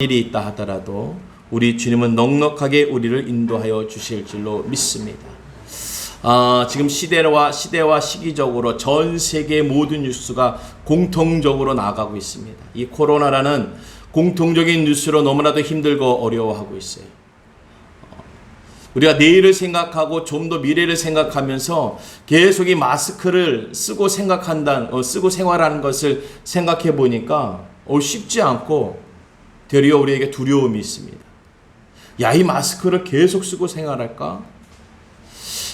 일이 있다 하더라도 우리 주님은 넉넉하게 우리를 인도하여 주실 줄로 믿습니다. 지금 시대와 시기적으로 전 세계 모든 뉴스가 공통적으로 나가고 있습니다. 이 코로나라는 공통적인 뉴스로 너무나도 힘들고 어려워하고 있어요. 우리가 내일을 생각하고 좀 더 미래를 생각하면서 계속 이 마스크를 쓰고 쓰고 생활하는 것을 생각해 보니까 쉽지 않고 되려 우리에게 두려움이 있습니다. 야, 이 마스크를 계속 쓰고 생활할까?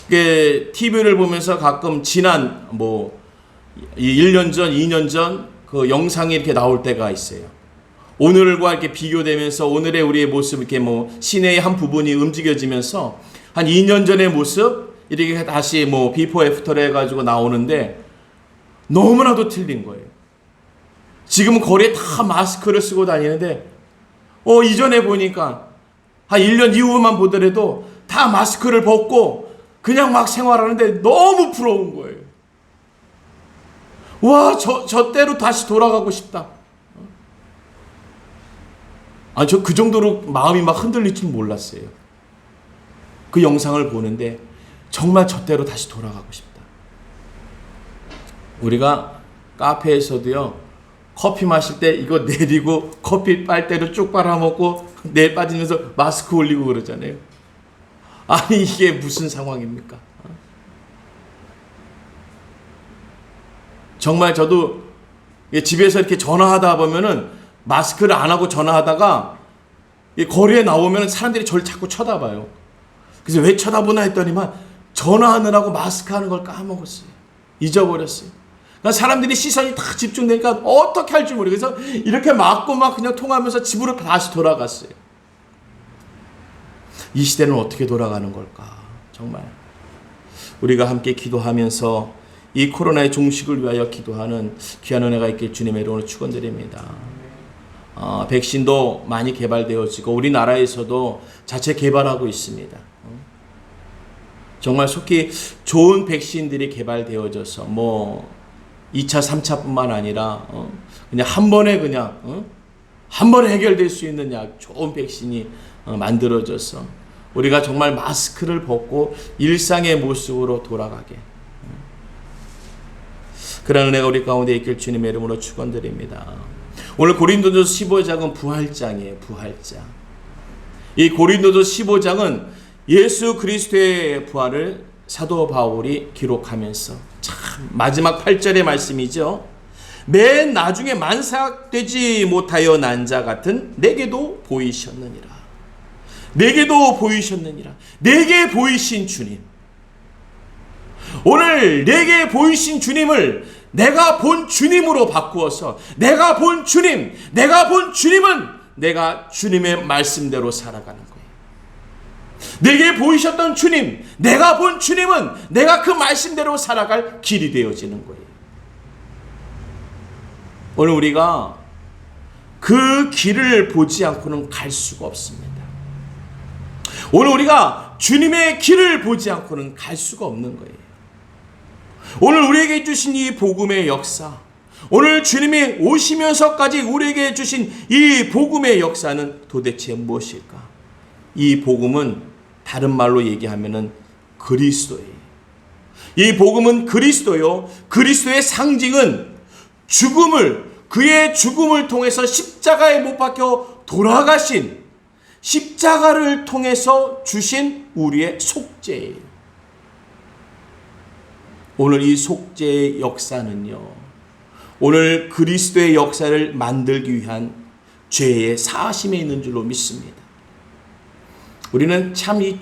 TV를 보면서 가끔 지난 1년 전, 2년 전 그 영상이 이렇게 나올 때가 있어요. 오늘과 이렇게 비교되면서 오늘의 우리의 모습 이렇게 시내의 한 부분이 움직여지면서 한 2년 전의 모습 이렇게 다시 비포 애프터를 해가지고 나오는데 너무나도 틀린 거예요. 지금은 거리에 다 마스크를 쓰고 다니는데 이전에 보니까 한 1년 이후만 보더라도 다 마스크를 벗고 그냥 막 생활하는데 너무 부러운 거예요. 와, 저 때로 다시 돌아가고 싶다. 저 그 정도로 마음이 막 흔들릴 줄 몰랐어요. 그 영상을 보는데 정말 저 때로 다시 돌아가고 싶다. 우리가 카페에서도요, 커피 마실 때 이거 내리고 커피 빨대로 쭉 빨아먹고 내 빠지면서 마스크 올리고 그러잖아요. 아니, 이게 무슨 상황입니까? 정말 저도 집에서 이렇게 전화하다 보면은 마스크를 안 하고 전화하다가 거리에 나오면 사람들이 저를 자꾸 쳐다봐요. 그래서 왜 쳐다보나 했더니만 전화하느라고 마스크 하는 걸 까먹었어요. 잊어버렸어요. 사람들이 시선이 다 집중되니까 어떻게 할지 모르겠어서 이렇게 막고 막 그냥 통하면서 집으로 다시 돌아갔어요. 이 시대는 어떻게 돌아가는 걸까? 정말 우리가 함께 기도하면서 이 코로나의 종식을 위하여 기도하는 귀한 은혜가 있길 주님의 이름으로 축원드립니다. 백신도 많이 개발되어지고 우리나라에서도 자체 개발하고 있습니다. 정말 속히 좋은 백신들이 개발되어져서 2차, 3차뿐만 아니라 그냥 한 번에 해결될 수 있는 좋은 백신이 만들어져서 우리가 정말 마스크를 벗고 일상의 모습으로 돌아가게 그런 은혜가 우리 가운데 있길 주님의 이름으로 축원드립니다. 오늘 고린도전서 15장은 부활장이에요. 부활장. 이 고린도전서 15장은 예수 그리스도의 부활을 사도 바울이 기록하면서 참 마지막 8절의 말씀이죠. 맨 나중에 만삭되지 못하여 난 자 같은 내게도 보이셨느니라. 내게도 보이셨느니라. 내게 보이신 주님. 오늘 내게 보이신 주님을 내가 본 주님으로 바꾸어서 내가 본 주님은 내가 주님의 말씀대로 살아가는 거예요. 내게 보이셨던 주님, 내가 본 주님은 내가 그 말씀대로 살아갈 길이 되어지는 거예요. 오늘 우리가 그 길을 보지 않고는 갈 수가 없습니다. 오늘 우리가 주님의 길을 보지 않고는 갈 수가 없는 거예요. 오늘 우리에게 주신 이 복음의 역사, 오늘 주님이 오시면서까지 우리에게 주신 이 복음의 역사는 도대체 무엇일까? 이 복음은 다른 말로 얘기하면은 그리스도예요. 이 복음은 그리스도요. 그리스도의 상징은 그의 죽음을 통해서 십자가에 못 박혀 돌아가신 십자가를 통해서 주신 우리의 속죄예요. 오늘 이 속죄의 역사는요, 오늘 그리스도의 역사를 만들기 위한 죄의 사하심에 있는 줄로 믿습니다. 우리는 참 이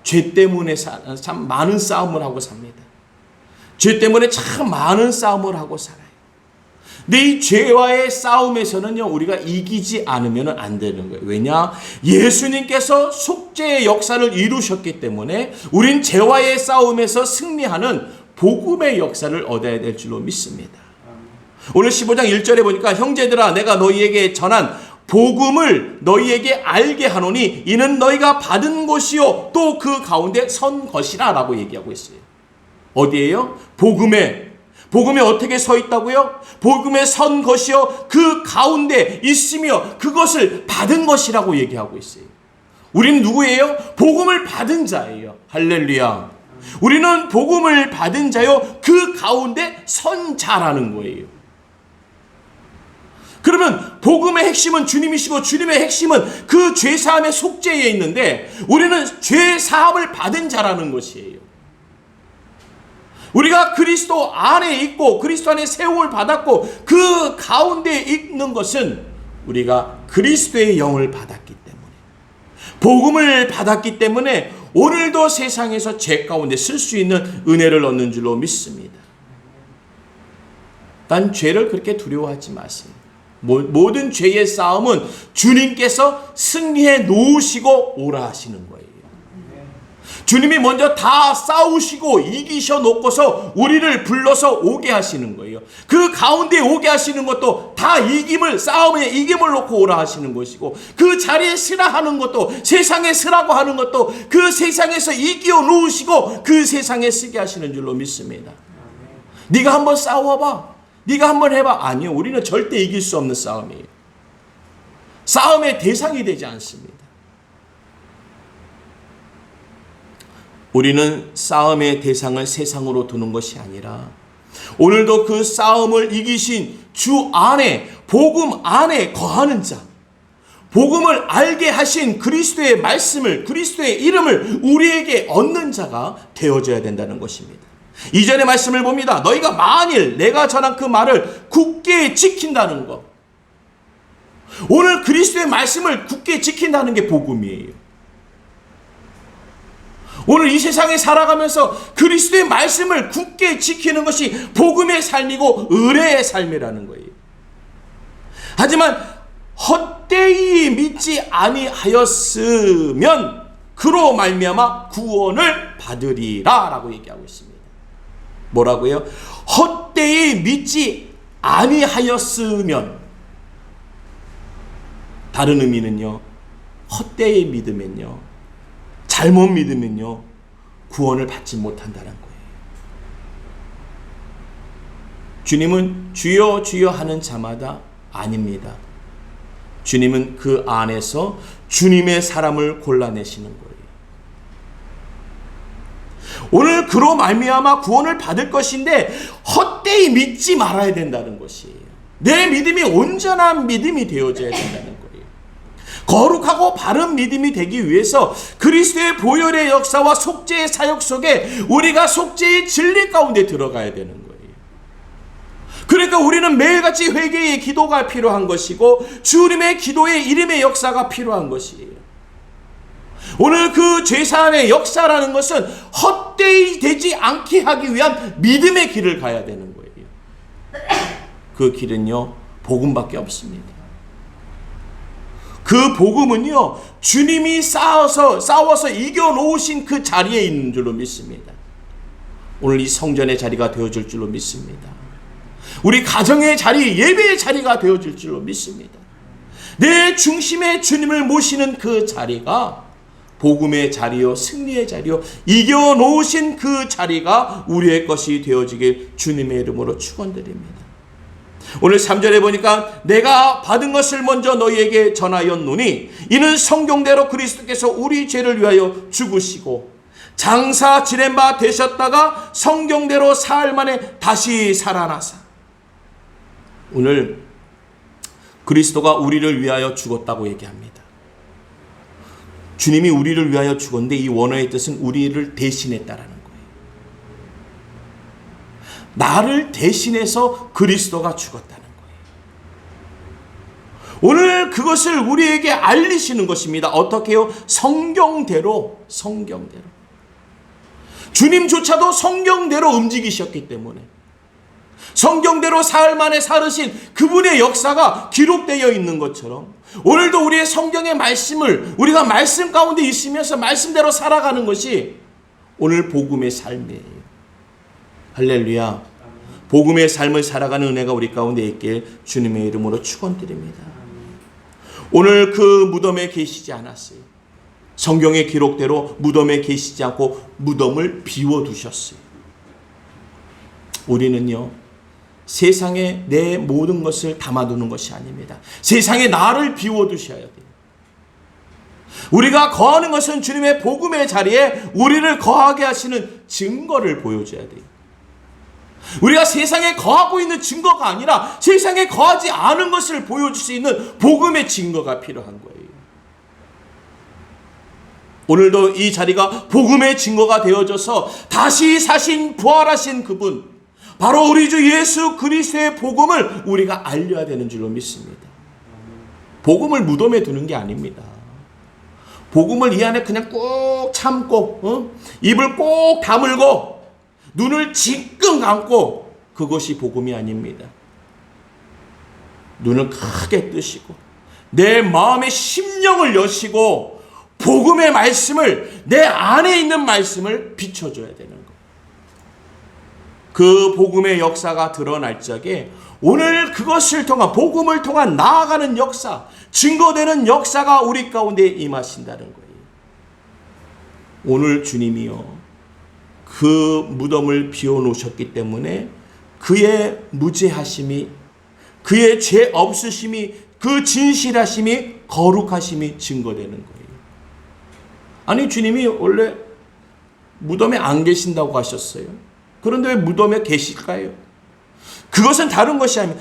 죄 때문에 참 많은 싸움을 하고 삽니다. 죄 때문에 참 많은 싸움을 하고 살아요. 근데 이 죄와의 싸움에서는요, 우리가 이기지 않으면 안 되는 거예요. 왜냐? 예수님께서 속죄의 역사를 이루셨기 때문에 우린 죄와의 싸움에서 승리하는 복음의 역사를 얻어야 될 줄로 믿습니다. 오늘 15장 1절에 보니까 형제들아 내가 너희에게 전한 복음을 너희에게 알게 하노니 이는 너희가 받은 것이요 또 그 가운데 선 것이라 라고 얘기하고 있어요. 어디에요? 복음에 복음에 어떻게 서 있다고요? 복음에 선 것이요 그 가운데 있으며 그것을 받은 것이라고 얘기하고 있어요. 우리는 누구예요? 복음을 받은 자예요. 할렐루야. 우리는 복음을 받은 자요 그 가운데 선 자라는 거예요. 그러면 복음의 핵심은 주님이시고 주님의 핵심은 그 죄사함의 속죄에 있는데 우리는 죄사함을 받은 자라는 것이에요. 우리가 그리스도 안에 있고 그리스도 안에 세움을 받았고 그 가운데 있는 것은 우리가 그리스도의 영을 받았기 때문에 복음을 받았기 때문에 오늘도 세상에서 죄 가운데 쓸 수 있는 은혜를 얻는 줄로 믿습니다. 단 죄를 그렇게 두려워하지 마세요. 모든 죄의 싸움은 주님께서 승리해 놓으시고 오라 하시는 거예요. 주님이 먼저 다 싸우시고 이기셔 놓고서 우리를 불러서 오게 하시는 거예요. 그 가운데 오게 하시는 것도 다 싸움에 이김을 놓고 오라 하시는 것이고 그 자리에 쓰라 하는 것도 세상에 쓰라고 하는 것도 그 세상에서 이겨 놓으시고 그 세상에 쓰게 하시는 줄로 믿습니다. 네가 한번 싸워봐. 네가 한번 해봐. 아니요. 우리는 절대 이길 수 없는 싸움이에요. 싸움의 대상이 되지 않습니다. 우리는 싸움의 대상을 세상으로 두는 것이 아니라 오늘도 그 싸움을 이기신 주 안에 복음 안에 거하는 자, 복음을 알게 하신 그리스도의 말씀을 그리스도의 이름을 우리에게 얻는 자가 되어져야 된다는 것입니다. 이전의 말씀을 봅니다. 너희가 만일 내가 전한 그 말을 굳게 지킨다는 것. 오늘 그리스도의 말씀을 굳게 지킨다는 게 복음이에요. 오늘 이 세상에 살아가면서 그리스도의 말씀을 굳게 지키는 것이 복음의 삶이고 의뢰의 삶이라는 거예요. 하지만 헛되이 믿지 아니하였으면 그로 말미암아 구원을 받으리라 라고 얘기하고 있습니다. 뭐라고요? 헛되이 믿지 아니하였으면, 다른 의미는요, 헛되이 믿으면요, 잘못 믿으면요, 구원을 받지 못한다는 거예요. 주님은 주여 주여 하는 자마다 아닙니다. 주님은 그 안에서 주님의 사람을 골라내시는 거예요. 오늘 그로 말미암아 구원을 받을 것인데 헛되이 믿지 말아야 된다는 것이에요. 내 믿음이 온전한 믿음이 되어져야 된다는 거예요. 거룩하고 바른 믿음이 되기 위해서 그리스도의 보혈의 역사와 속죄의 사역 속에 우리가 속죄의 진리 가운데 들어가야 되는 거예요. 그러니까 우리는 매일같이 회개의 기도가 필요한 것이고 주님의 기도의 이름의 역사가 필요한 것이에요. 오늘 그 죄사함의 역사라는 것은 헛되이 되지 않게 하기 위한 믿음의 길을 가야 되는 거예요. 그 길은요, 복음밖에 없습니다. 그 복음은요, 주님이 싸워서 이겨놓으신 그 자리에 있는 줄로 믿습니다. 오늘 이 성전의 자리가 되어줄 줄로 믿습니다. 우리 가정의 자리, 예배의 자리가 되어줄 줄로 믿습니다. 내 중심에 주님을 모시는 그 자리가 복음의 자리요, 승리의 자리요, 이겨놓으신 그 자리가 우리의 것이 되어지길 주님의 이름으로 축원드립니다. 오늘 3절에 보니까 내가 받은 것을 먼저 너희에게 전하였노니 이는 성경대로 그리스도께서 우리 죄를 위하여 죽으시고 장사 지낸 바 되셨다가 성경대로 사흘 만에 다시 살아나사. 오늘 그리스도가 우리를 위하여 죽었다고 얘기합니다. 주님이 우리를 위하여 죽었는데 이 원어의 뜻은 우리를 대신했다라는 거예요. 나를 대신해서 그리스도가 죽었다는 거예요. 오늘 그것을 우리에게 알리시는 것입니다. 어떻게요? 성경대로. 주님조차도 성경대로 움직이셨기 때문에 성경대로 사흘 만에 살으신 그분의 역사가 기록되어 있는 것처럼 오늘도 우리의 성경의 말씀을 우리가 말씀 가운데 있으면서 말씀대로 살아가는 것이 오늘 복음의 삶이에요. 할렐루야. 복음의 삶을 살아가는 은혜가 우리 가운데 있길 주님의 이름으로 축원드립니다. 오늘 그 무덤에 계시지 않았어요. 성경의 기록대로 무덤에 계시지 않고 무덤을 비워두셨어요. 우리는요, 세상에 내 모든 것을 담아두는 것이 아닙니다. 세상에 나를 비워두셔야 돼요. 우리가 거하는 것은 주님의 복음의 자리에 우리를 거하게 하시는 증거를 보여줘야 돼요. 우리가 세상에 거하고 있는 증거가 아니라 세상에 거하지 않은 것을 보여줄 수 있는 복음의 증거가 필요한 거예요. 오늘도 이 자리가 복음의 증거가 되어져서 다시 사신 부활하신 그분, 바로 우리 주 예수 그리스도의 복음을 우리가 알려야 되는 줄로 믿습니다. 복음을 무덤에 두는 게 아닙니다. 복음을 이 안에 그냥 꾹 참고 입을 꼭 다물고 눈을 지끈 감고 그것이 복음이 아닙니다. 눈을 크게 뜨시고 내 마음의 심령을 여시고 복음의 말씀을, 내 안에 있는 말씀을 비춰줘야 되는 것. 그 복음의 역사가 드러날 적에 오늘 그것을 통한, 복음을 통한 나아가는 역사, 증거되는 역사가 우리 가운데 임하신다는 거예요. 오늘 주님이요, 그 무덤을 비워놓으셨기 때문에 그의 무죄하심이, 그의 죄 없으심이, 그 진실하심이, 거룩하심이 증거되는 거예요. 아니, 주님이 원래 무덤에 안 계신다고 하셨어요. 그런데 왜 무덤에 계실까요? 그것은 다른 것이 아니라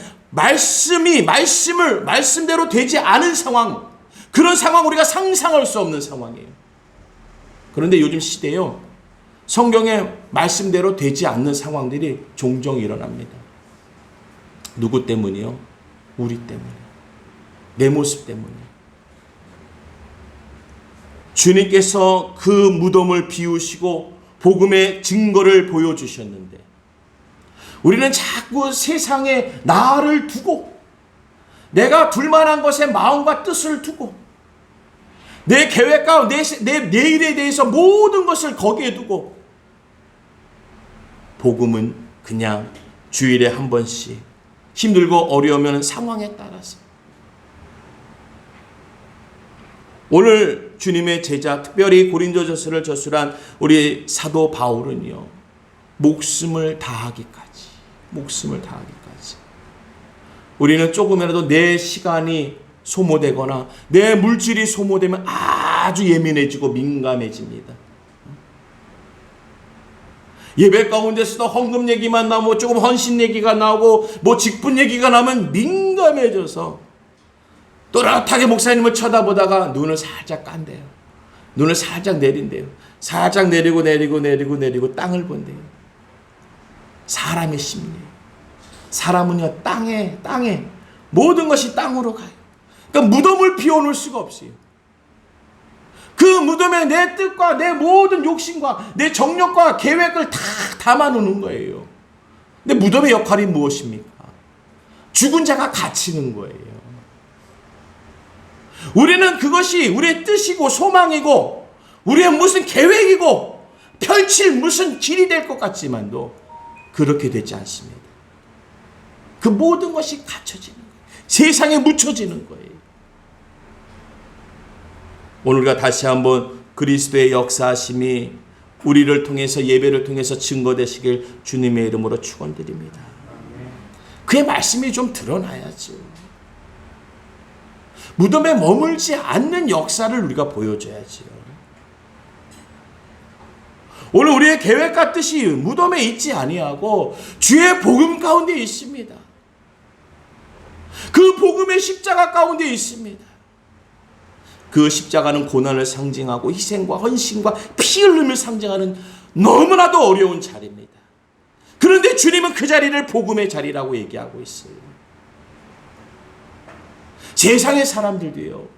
말씀대로 되지 않은 상황, 그런 상황, 우리가 상상할 수 없는 상황이에요. 그런데 요즘 시대에요, 성경의 말씀대로 되지 않는 상황들이 종종 일어납니다. 누구 때문이요? 우리 때문에, 내 모습 때문에. 주님께서 그 무덤을 비우시고 복음의 증거를 보여주셨는데 우리는 자꾸 세상에 나를 두고, 내가 둘만한 것에 마음과 뜻을 두고, 내 계획과 내 내일에 대해서 모든 것을 거기에 두고, 복음은 그냥 주일에 한 번씩 힘들고 어려우면 상황에 따라서. 오늘 주님의 제자, 특별히 고린도전서를 저술한 우리 사도 바울은요, 목숨을 다하기까지. 우리는 조금이라도 내 시간이 소모되거나 내 물질이 소모되면 아주 예민해지고 민감해집니다. 예배 가운데서도 헌금 얘기만 나오고 조금 헌신 얘기가 나오고 뭐 직분 얘기가 나오면 민감해져서 또렷하게 목사님을 쳐다보다가 눈을 살짝 깐대요. 눈을 살짝 내린대요. 살짝 내리고 땅을 본대요. 사람의 심리예요. 사람은요, 땅에 모든 것이 땅으로 가요. 그러니까 무덤을 비워놓을 수가 없어요. 그 무덤에 내 뜻과 내 모든 욕심과 내 정욕과 계획을 다 담아놓는 거예요. 근데 무덤의 역할이 무엇입니까? 죽은 자가 갇히는 거예요. 우리는 그것이 우리의 뜻이고 소망이고 우리의 무슨 계획이고 펼칠 무슨 길이 될 것 같지만도 그렇게 되지 않습니다. 그 모든 것이 갇혀지는 거예요. 세상에 묻혀지는 거예요. 오늘 우리가 다시 한번 그리스도의 역사하심이 우리를 통해서, 예배를 통해서 증거되시길 주님의 이름으로 축원드립니다. 그의 말씀이 좀 드러나야죠. 무덤에 머물지 않는 역사를 우리가 보여줘야죠. 오늘 우리의 계획과 뜻이 무덤에 있지 아니하고 주의 복음 가운데 있습니다. 그 복음의 십자가 가운데 있습니다. 그 십자가는 고난을 상징하고 희생과 헌신과 피 흘림을 상징하는 너무나도 어려운 자리입니다. 그런데 주님은 그 자리를 복음의 자리라고 얘기하고 있어요. 세상의 사람들도요,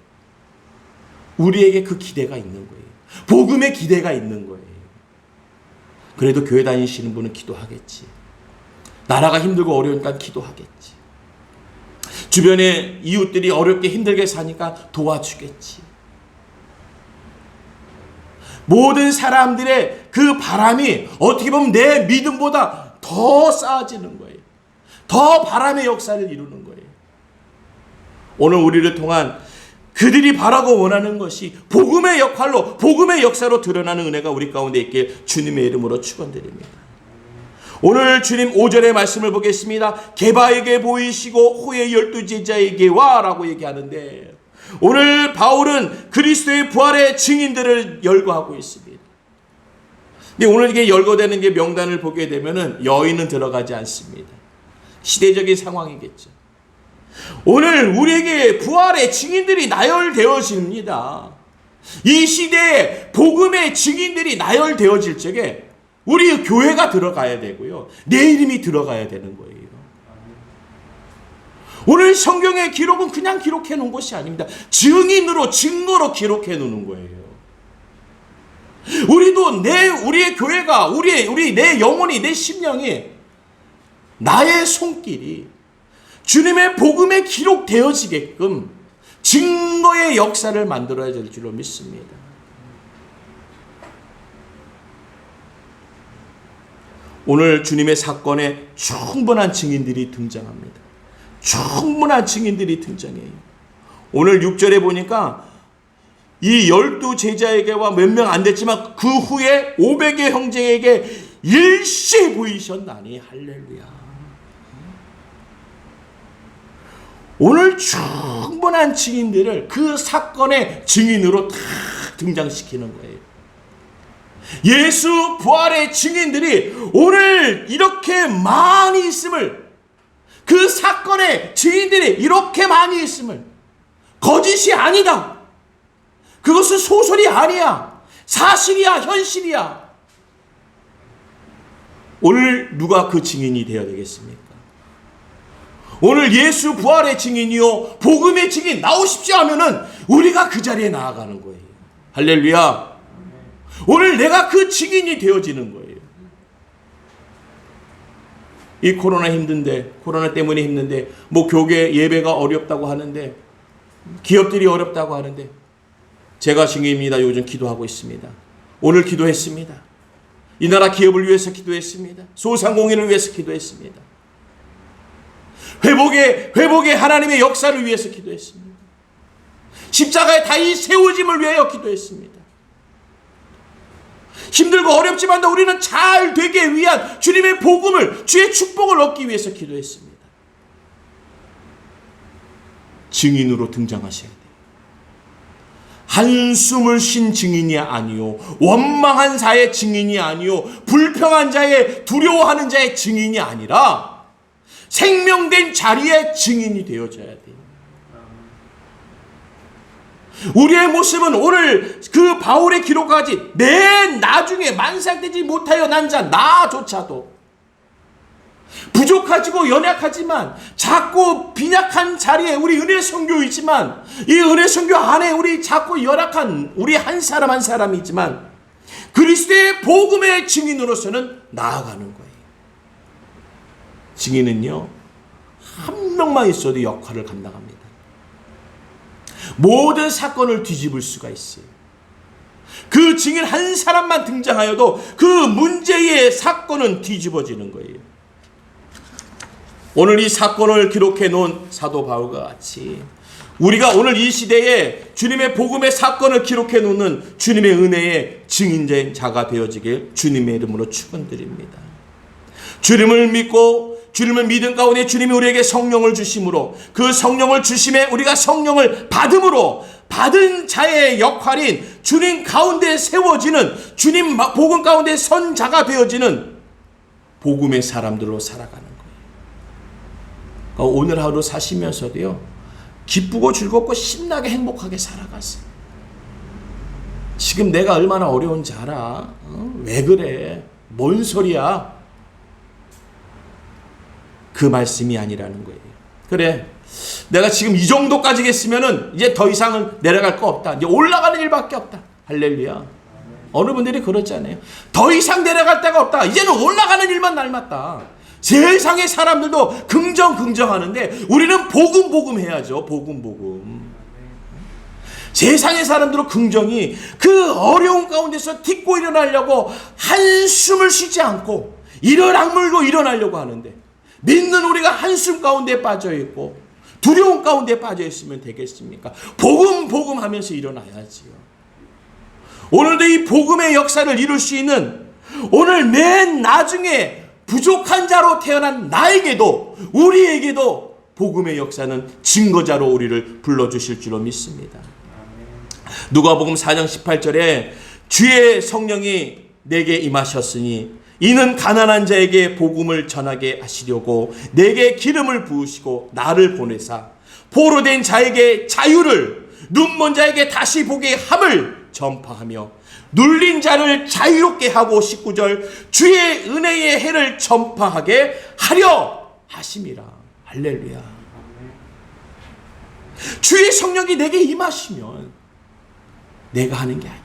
우리에게 그 기대가 있는 거예요. 복음의 기대가 있는 거예요. 그래도 교회 다니시는 분은 기도하겠지. 나라가 힘들고 어려우니까 기도하겠지. 주변에 이웃들이 어렵게 힘들게 사니까 도와주겠지. 모든 사람들의 그 바람이 어떻게 보면 내 믿음보다 더 쌓아지는 거예요. 더 바람의 역사를 이루는 거예요. 오늘 우리를 통한 그들이 바라고 원하는 것이 복음의 역할로, 복음의 역사로 드러나는 은혜가 우리 가운데 있게 주님의 이름으로 축원드립니다. 오늘 주님 5절의 말씀을 보겠습니다. 게바에게 보이시고 후에 12 제자에게 와라고 얘기하는데, 오늘 바울은 그리스도의 부활의 증인들을 열거하고 있습니다. 근데 오늘 이게 열거되는 게 명단을 보게 되면은 여인은 들어가지 않습니다. 시대적인 상황이겠죠. 오늘 우리에게 부활의 증인들이 나열되어집니다. 이 시대에 복음의 증인들이 나열되어질 적에 우리 교회가 들어가야 되고요, 내 이름이 들어가야 되는 거예요. 오늘 성경의 기록은 그냥 기록해 놓은 것이 아닙니다. 증인으로, 증거로 기록해 놓는 거예요. 우리도 우리의 교회가, 내 영혼이, 내 심령이, 나의 손길이 주님의 복음에 기록되어지게끔 증거의 역사를 만들어야 될 줄로 믿습니다. 오늘 주님의 사건에 충분한 증인들이 등장합니다. 충분한 증인들이 등장해요. 오늘 6절에 보니까 이 12 제자에게와 몇 명 안 됐지만 그 후에 500의 형제에게 일시 보이셨나니. 할렐루야. 오늘 충분한 증인들을 그 사건의 증인으로 다 등장시키는 거예요. 예수 부활의 증인들이 오늘 이렇게 많이 있음을, 그 사건의 증인들이 이렇게 많이 있음을, 거짓이 아니다, 그것은 소설이 아니야, 사실이야, 현실이야. 오늘 누가 그 증인이 되어야 되겠습니까? 오늘 예수 부활의 증인이요 복음의 증인 나오십시오 하면은 우리가 그 자리에 나아가는 거예요. 할렐루야. 오늘 내가 그 증인이 되어지는 거예요. 이 코로나 때문에 힘든데, 뭐 교계 예배가 어렵다고 하는데, 기업들이 어렵다고 하는데, 제가 증인입니다. 요즘 기도하고 있습니다. 오늘 기도했습니다. 이 나라 기업을 위해서 기도했습니다. 소상공인을 위해서 기도했습니다. 회복의 하나님의 역사를 위해서 기도했습니다. 십자가의 다시 세워짐을 위하여 기도했습니다. 힘들고 어렵지만 우리는 잘 되게 위한 주님의 복음을, 주의 축복을 얻기 위해서 기도했습니다. 증인으로 등장하셔야 돼요. 한숨을 쉰 증인이 아니요, 원망한 자의 증인이 아니요, 불평한 자의, 두려워하는 자의 증인이 아니라 생명된 자리의 증인이 되어져야 돼요. 우리의 모습은 오늘 그 바울의 기록까지 맨 나중에 만삭되지 못하여 난 자 나조차도 부족하지고 연약하지만 작고 빈약한 자리에 우리 은혜 선교이지만, 이 은혜 선교 안에 우리 작고 연약한 우리 한 사람 한 사람이지만 그리스도의 복음의 증인으로서는 나아가는 거예요. 증인은요, 한 명만 있어도 역할을 감당합니다. 모든 사건을 뒤집을 수가 있어요. 그 증인 한 사람만 등장하여도 그 문제의 사건은 뒤집어지는 거예요. 오늘 이 사건을 기록해 놓은 사도 바울과 같이 우리가 오늘 이 시대에 주님의 복음의 사건을 기록해 놓는 주님의 은혜의 증인된 자가 되어지길 주님의 이름으로 축원드립니다. 주님을 믿고 주님을 믿은 가운데 주님이 우리에게 성령을 주심으로, 그 성령을 주심에 우리가 성령을 받음으로 받은 자의 역할인 주님 가운데 세워지는, 주님 복음 가운데 선자가 되어지는 복음의 사람들로 살아가는 거예요. 그러니까 오늘 하루 사시면서도요, 기쁘고 즐겁고 신나게 행복하게 살아가세요. 지금 내가 얼마나 어려운지 알아? 왜 그래? 뭔 소리야? 그 말씀이 아니라는 거예요. 그래, 내가 지금 이 정도까지 했으면은 이제 더 이상은 내려갈 거 없다. 이제 올라가는 일밖에 없다. 할렐루야. 어느 분들이 그렇잖아요. 더 이상 내려갈 데가 없다. 이제는 올라가는 일만 닮았다. 세상의 사람들도 긍정하는데 우리는 복음 해야죠. 복음. 세상의 사람들은 긍정이 그 어려운 가운데서 딛고 일어나려고 한숨을 쉬지 않고 이를 악물고 일어나려고 하는데, 믿는 우리가 한숨 가운데 빠져있고 두려움 가운데 빠져있으면 되겠습니까? 복음 하면서 일어나야지요. 오늘도 이 복음의 역사를 이룰 수 있는, 오늘 맨 나중에 부족한 자로 태어난 나에게도, 우리에게도 복음의 역사는 증거자로 우리를 불러주실 줄로 믿습니다. 누가복음 4장 18절에 주의 성령이 내게 임하셨으니 이는 가난한 자에게 복음을 전하게 하시려고 내게 기름을 부으시고 나를 보내사 포로된 자에게 자유를, 눈먼 자에게 다시 보게 함을 전파하며 눌린 자를 자유롭게 하고 19절 주의 은혜의 해를 전파하게 하려 하심이라. 할렐루야. 주의 성령이 내게 임하시면 내가 하는 게 아니에요.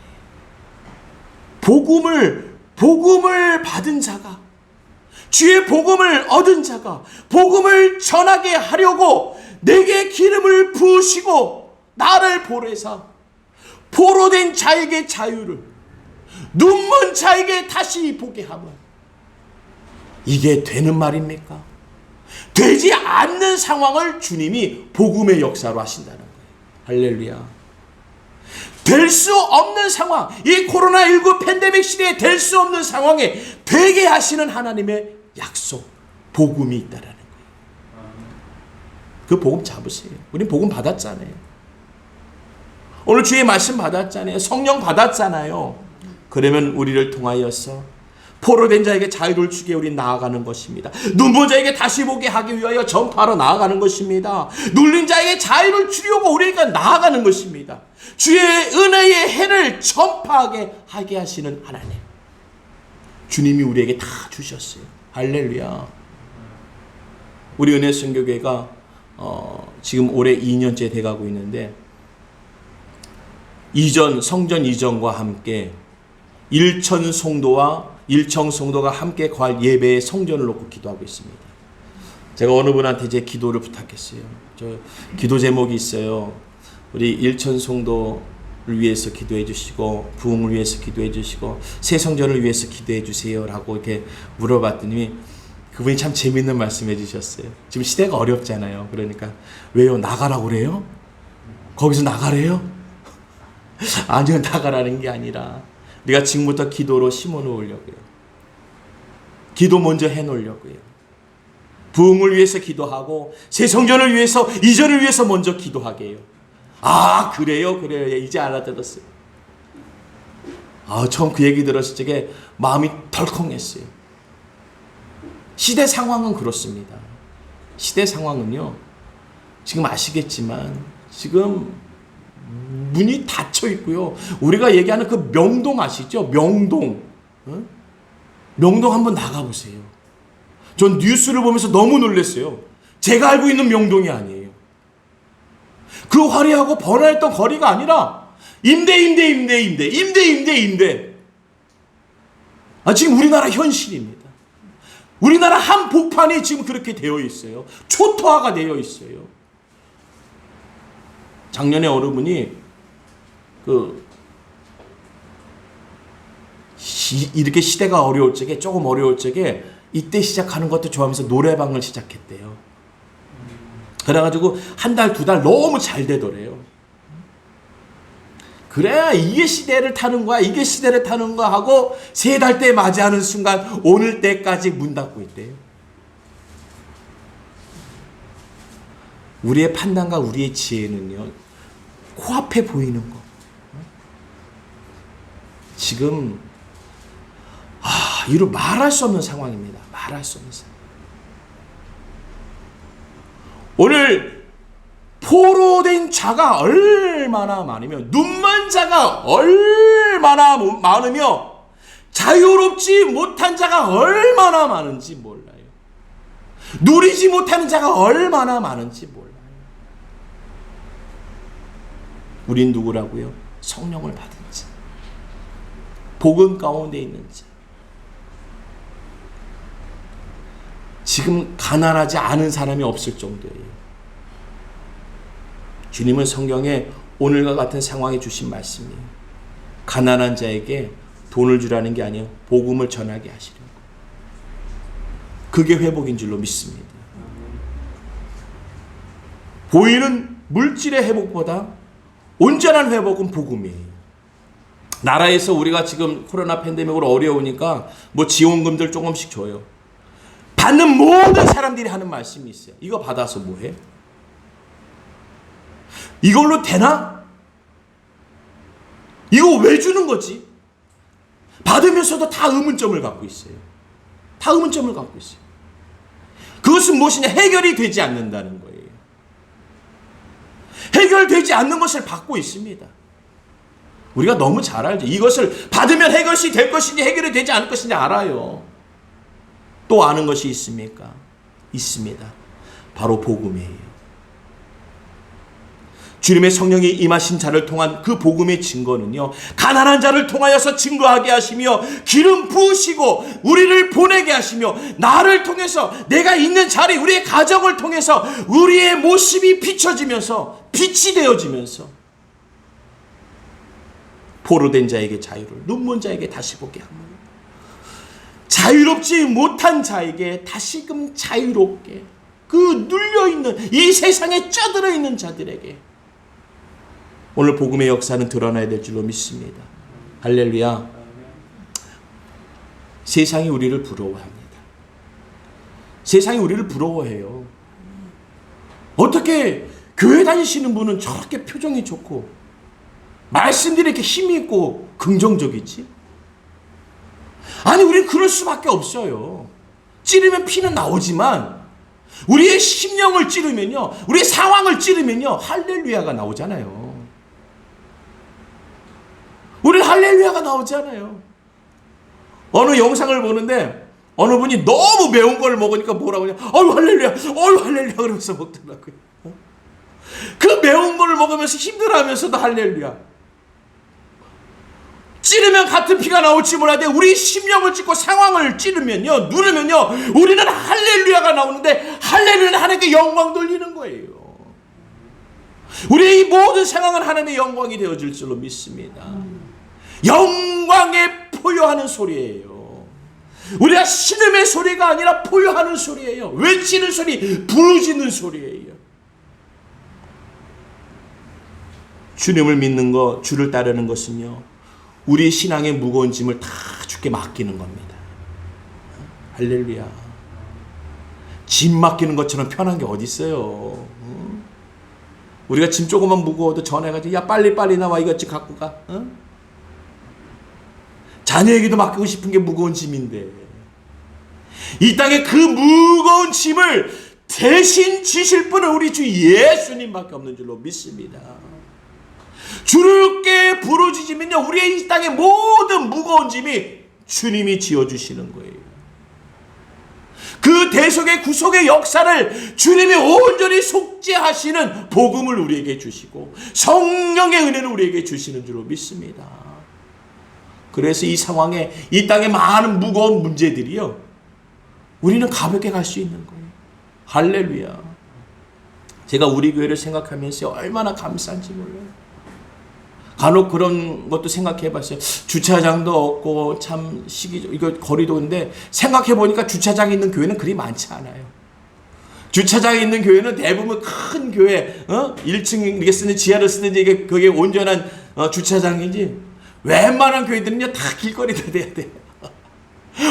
복음을 받은 자가, 주의 복음을 얻은 자가 복음을 전하게 하려고 내게 기름을 부으시고 나를 보내사 포로된 자에게 자유를, 눈먼 자에게 다시 보게 하면, 이게 되는 말입니까? 되지 않는 상황을 주님이 복음의 역사로 하신다는 거예요. 할렐루야. 될 수 없는 상황, 이 코로나19 팬데믹 시대에 될 수 없는 상황에 되게 하시는 하나님의 약속, 복음이 있다라는 거예요. 그 복음 잡으세요. 우린 복음 받았잖아요. 오늘 주의 말씀 받았잖아요. 성령 받았잖아요. 그러면 우리를 통하여서 포로된 자에게 자유를 주게 우리 나아가는 것입니다. 눈먼 자에게 다시 보게 하기 위하여 전파하러 나아가는 것입니다. 눌린 자에게 자유를 주려고 우리가 나아가는 것입니다. 주의 은혜의 해를 전파하게 하게 하시는 하나님, 주님이 우리에게 다 주셨어요. 할렐루야. 우리 은혜선교회가 지금 올해 2년째 돼가고 있는데, 성전 이전과 함께 일천 성도가 함께 거할 예배의 성전을 놓고 기도하고 있습니다. 제가 어느 분한테 제 기도를 부탁했어요. 저 기도 제목이 있어요. 우리 일천 성도를 위해서 기도해 주시고, 부흥을 위해서 기도해 주시고, 새 성전을 위해서 기도해 주세요라고 이렇게 물어봤더니 그분이 참 재밌는 말씀해 주셨어요. 지금 시대가 어렵잖아요. 그러니까 왜요? 나가라고 그래요? 거기서 나가래요? 아니요, 나가라는 게 아니라 우리가 지금부터 기도로 심어 놓으려고요. 기도 먼저 해 놓으려고요. 부흥을 위해서 기도하고 새 성전을 위해서, 이전을 위해서 먼저 기도하게 해요. 아, 그래요? 이제 알아들었어요. 처음 그 얘기 들었을 적에 마음이 덜컹했어요. 시대 상황은 그렇습니다. 시대 상황은요, 지금 아시겠지만 지금 문이 닫혀 있고요. 우리가 얘기하는 그 명동 아시죠? 명동. 명동 한번 나가보세요. 전 뉴스를 보면서 너무 놀랐어요. 제가 알고 있는 명동이 아니에요. 그 화려하고 번화했던 거리가 아니라 임대. 지금 우리나라 현실입니다. 우리나라 한복판이 지금 그렇게 되어 있어요. 초토화가 되어 있어요. 작년에 어느 분이 이렇게 시대가 어려울 적에, 조금 어려울 적에 이때 시작하는 것도 좋아하면서 노래방을 시작했대요. 그래가지고 한 달, 두 달 너무 잘 되더래요. 그래, 이게 시대를 타는 거야 하고 세 달 때 맞이하는 순간 오늘 때까지 문 닫고 있대요. 우리의 판단과 우리의 지혜는요, 코앞에 보이는 거. 지금 이로 말할 수 없는 상황입니다. 말할 수 없는 상황. 오늘 포로된 자가 얼마나 많으며, 눈먼 자가 얼마나 많으며, 자유롭지 못한 자가 얼마나 많은지 몰라요. 누리지 못하는 자가 얼마나 많은지 몰라요. 우린 누구라고요? 성령을 받은 자, 복음 가운데 있는 자. 지금 가난하지 않은 사람이 없을 정도예요. 주님은 성경에 오늘과 같은 상황에 주신 말씀이에요. 가난한 자에게 돈을 주라는 게 아니에요. 복음을 전하게 하시려고. 그게 회복인 줄로 믿습니다. 보이는 물질의 회복보다 온전한 회복은 복음이에요. 나라에서 우리가 지금 코로나 팬데믹으로 어려우니까 지원금들 조금씩 줘요. 받는 모든 사람들이 하는 말씀이 있어요. 이거 받아서 뭐해? 이걸로 되나? 이거 왜 주는 거지? 받으면서도 다 의문점을 갖고 있어요. 다 의문점을 갖고 있어요. 그것은 무엇이냐? 해결이 되지 않는다는 거예요. 해결되지 않는 것을 받고 있습니다. 우리가 너무 잘 알죠. 이것을 받으면 해결이 될 것인지 해결이 되지 않을 것인지 알아요. 또 아는 것이 있습니까? 있습니다. 바로 복음이에요. 주님의 성령이 임하신 자를 통한 그 복음의 증거는요, 가난한 자를 통하여서 증거하게 하시며 기름 부으시고 우리를 보내게 하시며 나를 통해서 내가 있는 자리, 우리의 가정을 통해서 우리의 모습이 비춰지면서 빛이 되어지면서 포로된 자에게 자유를, 눈먼 자에게 다시 보게 하며 자유롭지 못한 자에게 다시금 자유롭게, 그 눌려있는 이 세상에 쪄들어 있는 자들에게 오늘 복음의 역사는 드러나야 될 줄로 믿습니다. 할렐루야. 세상이 우리를 부러워합니다. 세상이 우리를 부러워해요. 어떻게 교회 다니시는 분은 저렇게 표정이 좋고 말씀들이 이렇게 힘이 있고 긍정적이지? 아니, 우리는 그럴 수밖에 없어요. 찌르면 피는 나오지만 우리의 심령을 찌르면요, 우리의 상황을 찌르면요, 할렐루야가 나오잖아요. 우리 할렐루야가 나오잖아요. 어느 영상을 보는데 어느 분이 너무 매운 걸 먹으니까 뭐라고 하냐, 어유 할렐루야, 어유 할렐루야 그러면서 먹더라고요. 그 매운 거를 먹으면서 힘들어하면서도 할렐루야. 찌르면 같은 피가 나올지 몰라도 우리 심령을 찌고 상황을 찌르면요, 누르면요, 우리는 할렐루야가 나오는데 할렐루야는 하나님께 영광 돌리는 거예요. 우리의 이 모든 상황은 하나님의 영광이 되어질 줄로 믿습니다. 영광에 포효하는 소리예요. 우리가 신음의 소리가 아니라 포효하는 소리예요. 외치는 소리, 부르짖는 소리예요. 주님을 믿는 것, 주를 따르는 것은요, 우리 신앙의 무거운 짐을 다 주께 맡기는 겁니다. 할렐루야. 짐 맡기는 것처럼 편한 게 어디 있어요? 우리가 짐 조금만 무거워도 전해가지고 야 빨리 나와, 이것지 갖고 가. 자녀에게도 맡기고 싶은 게 무거운 짐인데 이 땅에 그 무거운 짐을 대신 지실 분은 우리 주 예수님밖에 없는 줄로 믿습니다. 주께 부르짖으면요, 우리의 이 땅의 모든 무거운 짐이 주님이 지어주시는 거예요. 그 대속의 구속의 역사를 주님이 온전히 속죄하시는 복음을 우리에게 주시고 성령의 은혜를 우리에게 주시는 줄로 믿습니다. 그래서 이 상황에, 이 땅의 많은 무거운 문제들이요, 우리는 가볍게 갈 수 있는 거예요. 할렐루야. 제가 우리 교회를 생각하면서 얼마나 감사한지 몰라요. 간혹 그런 것도 생각해 봤어요. 주차장도 없고 참 이거 거리도, 근데 생각해 보니까 주차장이 있는 교회는 그리 많지 않아요. 주차장에 있는 교회는 대부분 큰 교회, 1층 이렇게 쓰는, 지하를 쓰는지 이게 그게 온전한 주차장이지. 웬만한 교회들은요, 다 길거리다 돼야 돼요.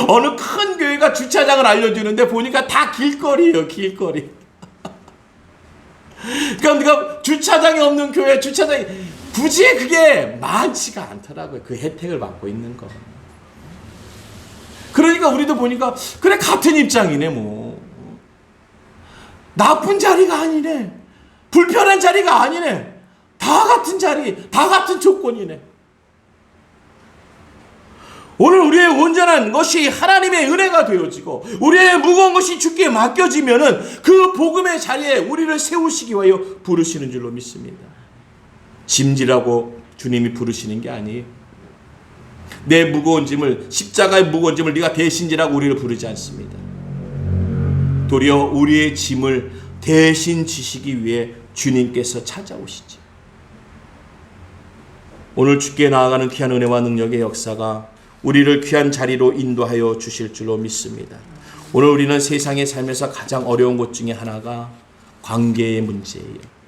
어느 큰 교회가 주차장을 알려주는데 보니까 다 길거리예요, 길거리. 그러니까 주차장이 없는 교회, 주차장이 굳이 그게 많지가 않더라고요. 그 혜택을 받고 있는 거. 그러니까 우리도 보니까 그래, 같은 입장이네 뭐. 나쁜 자리가 아니네. 불편한 자리가 아니네. 다 같은 자리, 다 같은 조건이네. 오늘 우리의 온전한 것이 하나님의 은혜가 되어지고 우리의 무거운 것이 주께 맡겨지면은 그 복음의 자리에 우리를 세우시기 위하여 부르시는 줄로 믿습니다. 짐지라고 주님이 부르시는 게 아니에요. 내 무거운 짐을, 십자가의 무거운 짐을 네가 대신 지라고 우리를 부르지 않습니다. 도리어 우리의 짐을 대신 지시기 위해 주님께서 찾아오시지. 오늘 주께 나아가는 귀한 은혜와 능력의 역사가 우리를 귀한 자리로 인도하여 주실 줄로 믿습니다. 오늘 우리는 세상에 살면서 가장 어려운 것 중에 하나가 관계의 문제예요.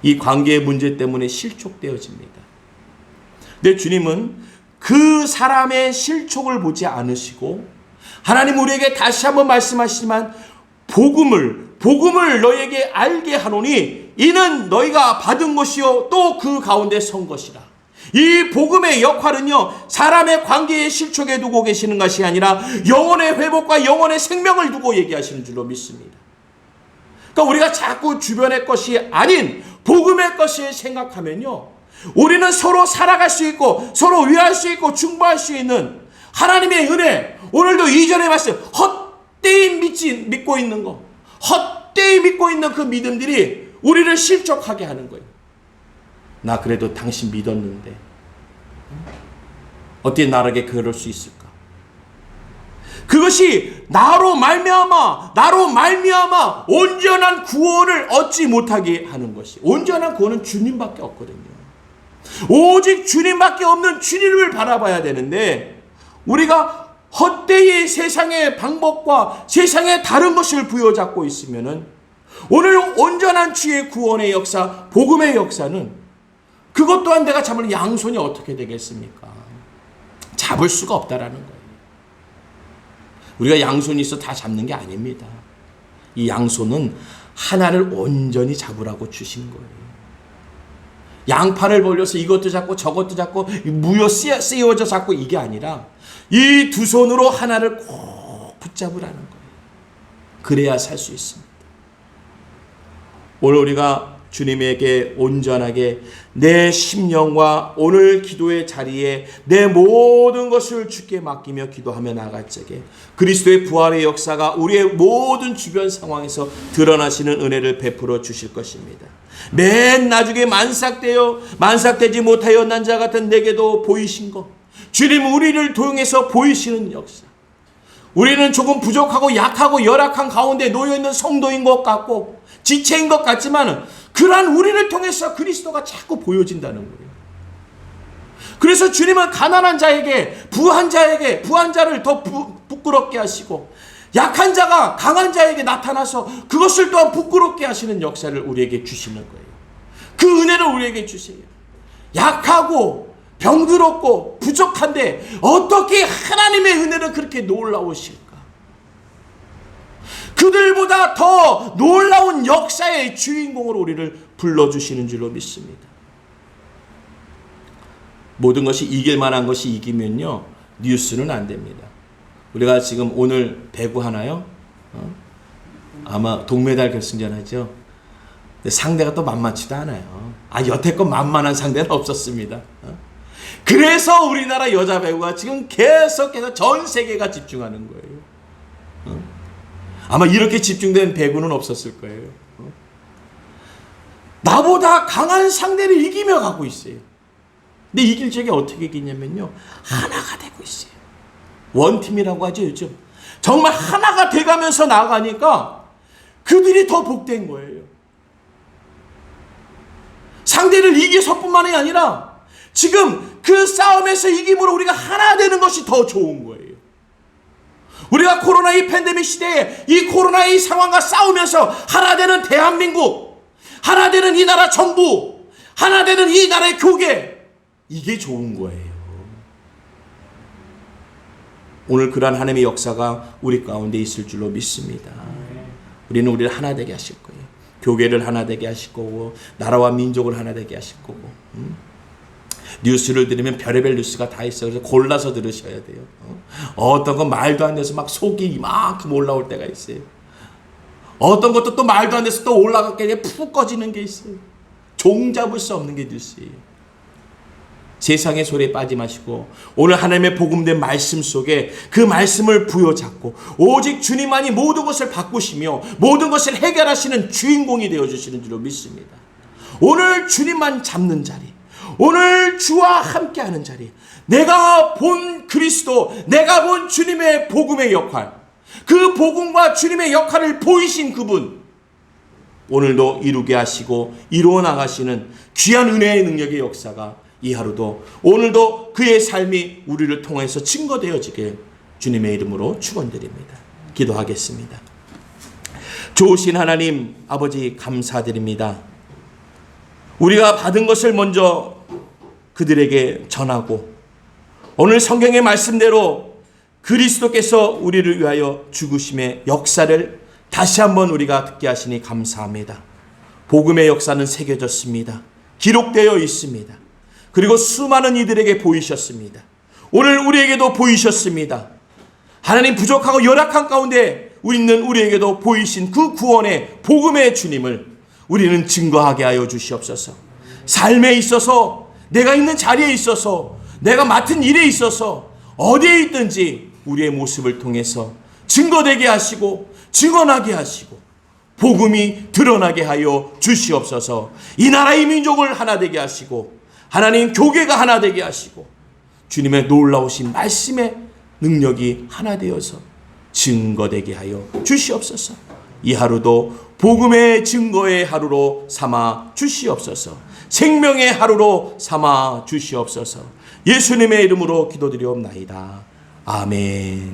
이 관계의 문제 때문에 실족되어집니다. 근데 주님은 그 사람의 실족을 보지 않으시고 하나님 우리에게 다시 한번 말씀하시지만 복음을 너희에게 알게 하노니 이는 너희가 받은 것이요 또 그 가운데 선 것이라. 이 복음의 역할은요, 사람의 관계에 실족해 두고 계시는 것이 아니라 영혼의 회복과 영혼의 생명을 두고 얘기하시는 줄로 믿습니다. 그러니까 우리가 자꾸 주변의 것이 아닌 복음의 것을 생각하면요, 우리는 서로 살아갈 수 있고 서로 위할 수 있고 중보할 수 있는 하나님의 은혜, 오늘도 이전에 말씀, 헛되이 믿고 있는 거, 헛되이 믿고 있는 그 믿음들이 우리를 실족하게 하는 거예요. 나 그래도 당신 믿었는데 어떻게 나에게 그럴 수 있을까? 그것이 나로 말미암아 온전한 구원을 얻지 못하게 하는 것이, 온전한 구원은 주님밖에 없거든요. 오직 주님밖에 없는 주님을 바라봐야 되는데 우리가 헛되이 세상의 방법과 세상의 다른 것을 부여잡고 있으면은 오늘 온전한 주의 구원의 역사, 복음의 역사는 그것 또한 내가 잡을 양손이 어떻게 되겠습니까? 잡을 수가 없다라는 거예요. 우리가 양손이 있어 다 잡는 게 아닙니다. 이 양손은 하나를 온전히 잡으라고 주신 거예요. 양팔을 벌려서 이것도 잡고 저것도 잡고 무여 쓰여져 잡고 이게 아니라 이 두 손으로 하나를 꼭 붙잡으라는 거예요. 그래야 살 수 있습니다. 오늘 우리가 주님에게 온전하게 내 심령과 오늘 기도의 자리에 내 모든 것을 주께 맡기며 기도하며 나아갈 적에 그리스도의 부활의 역사가 우리의 모든 주변 상황에서 드러나시는 은혜를 베풀어 주실 것입니다. 맨 나중에 만삭되지 못하여 난 자 같은 내게도 보이신 것, 주님 우리를 도용해서 보이시는 역사. 우리는 조금 부족하고 약하고 열악한 가운데 놓여있는 성도인 것 같고 지체인 것 같지만 그러한 우리를 통해서 그리스도가 자꾸 보여진다는 거예요. 그래서 주님은 가난한 자에게 부한 자를 더 부끄럽게 하시고 약한 자가 강한 자에게 나타나서 그것을 또한 부끄럽게 하시는 역사를 우리에게 주시는 거예요. 그 은혜를 우리에게 주세요. 약하고 병들었고 부족한데 어떻게 하나님의 은혜는 그렇게 놀라우실까? 그들보다 더 놀라운 역사의 주인공으로 우리를 불러주시는 줄로 믿습니다. 모든 것이 이길 만한 것이 이기면요, 뉴스는 안 됩니다. 우리가 지금 오늘 배구 하나요? 아마 동메달 결승전 하죠. 상대가 또 만만치도 않아요. 여태껏 만만한 상대는 없었습니다. 그래서 우리나라 여자 배구가 지금 계속해서 전 세계가 집중하는 거예요. 아마 이렇게 집중된 배구는 없었을 거예요. 나보다 강한 상대를 이기며 가고 있어요. 근데 이길 적에 어떻게 이기냐면요, 하나가 되고 있어요. 원팀이라고 하죠 요즘. 정말 하나가 돼가면서 나아가니까 그들이 더 복된 거예요. 상대를 이겨서뿐만이 아니라 지금 그 싸움에서 이김으로 우리가 하나 되는 것이 더 좋은 거예요. 우리가 코로나 이 팬데믹 시대에 이 코로나의 상황과 싸우면서 하나 되는 대한민국, 하나 되는 이 나라 정부, 하나 되는 이 나라의 교계, 이게 좋은 거예요. 오늘 그러한 하나님의 역사가 우리 가운데 있을 줄로 믿습니다. 우리를 하나 되게 하실 거예요. 교계를 하나 되게 하실 거고 나라와 민족을 하나 되게 하실 거고. 뉴스를 들으면 별의별 뉴스가 다 있어요. 그래서 골라서 들으셔야 돼요. 어떤 건 말도 안 돼서 막 속이 이만큼 올라올 때가 있어요. 어떤 것도 또 말도 안 돼서 또 올라가게 푹 꺼지는 게 있어요. 종잡을 수 없는 게 뉴스예요. 세상의 소리에 빠지 마시고 오늘 하나님의 복음된 말씀 속에 그 말씀을 부여잡고 오직 주님만이 모든 것을 바꾸시며 모든 것을 해결하시는 주인공이 되어주시는 줄로 믿습니다. 오늘 주님만 잡는 자리, 오늘 주와 함께하는 자리, 내가 본 그리스도, 내가 본 주님의 복음의 역할, 그 복음과 주님의 역할을 보이신 그분, 오늘도 이루게 하시고 이루어 나가시는 귀한 은혜의 능력의 역사가 이 하루도 오늘도 그의 삶이 우리를 통해서 증거되어지길 주님의 이름으로 축원드립니다. 기도하겠습니다. 좋으신 하나님 아버지 감사드립니다. 우리가 받은 것을 먼저 그들에게 전하고 오늘 성경의 말씀대로 그리스도께서 우리를 위하여 죽으심의 역사를 다시 한번 우리가 듣게 하시니 감사합니다. 복음의 역사는 새겨졌습니다. 기록되어 있습니다. 그리고 수많은 이들에게 보이셨습니다. 오늘 우리에게도 보이셨습니다. 하나님, 부족하고 열악한 가운데 있는 우리에게도 보이신 그 구원의 복음의 주님을 우리는 증거하게 하여 주시옵소서. 삶에 있어서, 내가 있는 자리에 있어서, 내가 맡은 일에 있어서 어디에 있든지 우리의 모습을 통해서 증거되게 하시고 증언하게 하시고 복음이 드러나게 하여 주시옵소서. 이 나라의 민족을 하나 되게 하시고 하나님 교회가 하나 되게 하시고 주님의 놀라우신 말씀의 능력이 하나 되어서 증거되게 하여 주시옵소서. 이 하루도 복음의 증거의 하루로 삼아 주시옵소서. 생명의 하루로 삼아 주시옵소서. 예수님의 이름으로 기도드리옵나이다. 아멘.